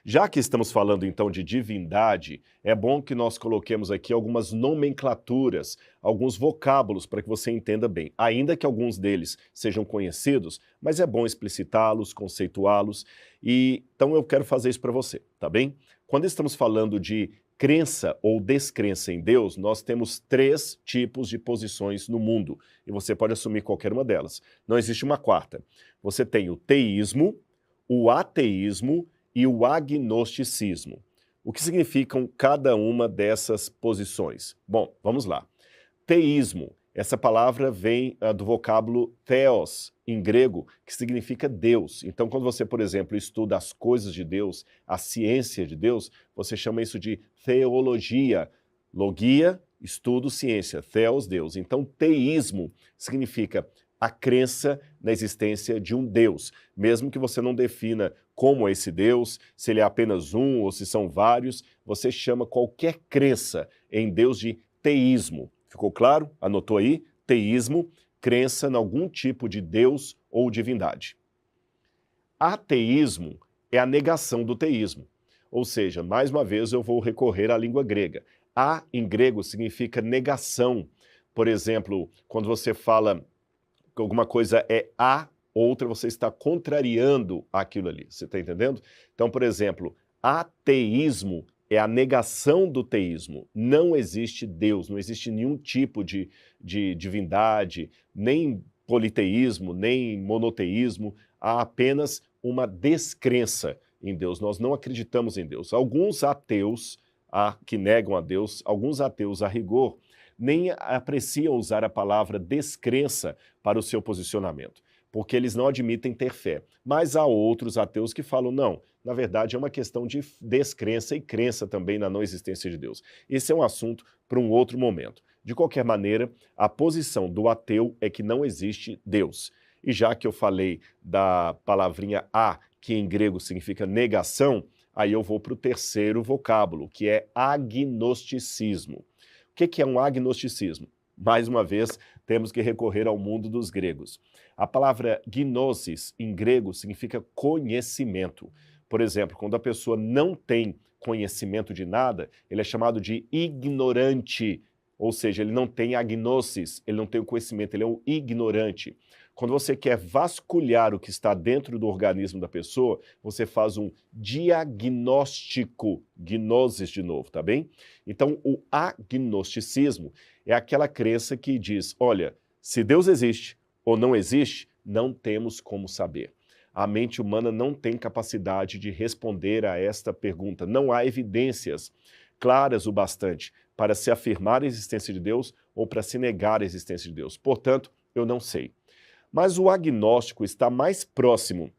Já que estamos falando então de divindade, é bom que nós coloquemos aqui algumas nomenclaturas, alguns vocábulos para que você entenda bem, ainda que alguns deles sejam conhecidos, mas é bom explicitá-los, conceituá-los, e então eu quero fazer isso para você, tá bem? Quando estamos falando de crença ou descrença em Deus, nós temos 3 tipos de posições no mundo, e você pode assumir qualquer uma delas. Não existe uma quarta. Você tem o teísmo, o ateísmo e o agnosticismo. O que significam cada uma dessas posições? Bom, vamos lá. Teísmo, essa palavra vem do vocábulo theos, em grego, que significa Deus. Então, quando você, por exemplo, estuda as coisas de Deus, a ciência de Deus, você chama isso de teologia. Logia, estudo, ciência. Theos, Deus. Então, teísmo significa a crença na existência de um Deus, mesmo que você não defina como é esse Deus, se ele é apenas um ou se são vários, você chama qualquer crença em Deus de teísmo. Ficou claro? Anotou aí? Teísmo, crença em algum tipo de Deus ou divindade. Ateísmo é a negação do teísmo, ou seja, mais uma vez eu vou recorrer à língua grega. A, em grego, significa negação. Por exemplo, quando você fala que alguma coisa é a, outra você está contrariando aquilo ali. Você está entendendo? Então, por exemplo, ateísmo é a negação do teísmo. Não existe Deus, não existe nenhum tipo de divindade, nem politeísmo, nem monoteísmo. Há apenas uma descrença em Deus. Nós não acreditamos em Deus. Alguns ateus que negam a Deus, alguns ateus a rigor, nem apreciam usar a palavra descrença para o seu posicionamento, porque eles não admitem ter fé. Mas há outros ateus que falam, não, na verdade é uma questão de descrença e crença também na não existência de Deus. Esse é um assunto para um outro momento. De qualquer maneira, a posição do ateu é que não existe Deus. E já que eu falei da palavrinha a, que em grego significa negação, aí eu vou para o terceiro vocábulo, que é agnosticismo. O que é um agnosticismo? Mais uma vez, temos que recorrer ao mundo dos gregos. A palavra gnosis, em grego, significa conhecimento. Por exemplo, quando a pessoa não tem conhecimento de nada, ele é chamado de ignorante, ou seja, ele não tem agnosis, ele não tem o conhecimento, ele é um ignorante. Quando você quer vasculhar o que está dentro do organismo da pessoa, você faz um diagnóstico, gnosis de novo, tá bem? Então, o agnosticismo é aquela crença que diz, olha, se Deus existe ou não existe, não temos como saber. A mente humana não tem capacidade de responder a esta pergunta. Não há evidências claras o bastante para se afirmar a existência de Deus ou para se negar a existência de Deus. Portanto, eu não sei. Mas o agnóstico está mais próximo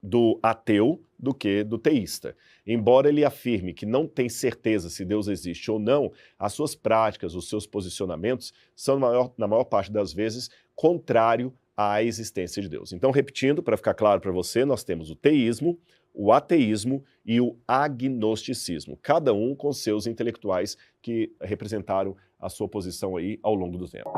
do ateu do que do teísta. Embora ele afirme que não tem certeza se Deus existe ou não, as suas práticas, os seus posicionamentos são, na maior parte das vezes, contrário à existência de Deus. Então, repetindo, para ficar claro para você, nós temos o teísmo, o ateísmo e o agnosticismo, cada um com seus intelectuais que representaram a sua posição aí ao longo do tempo.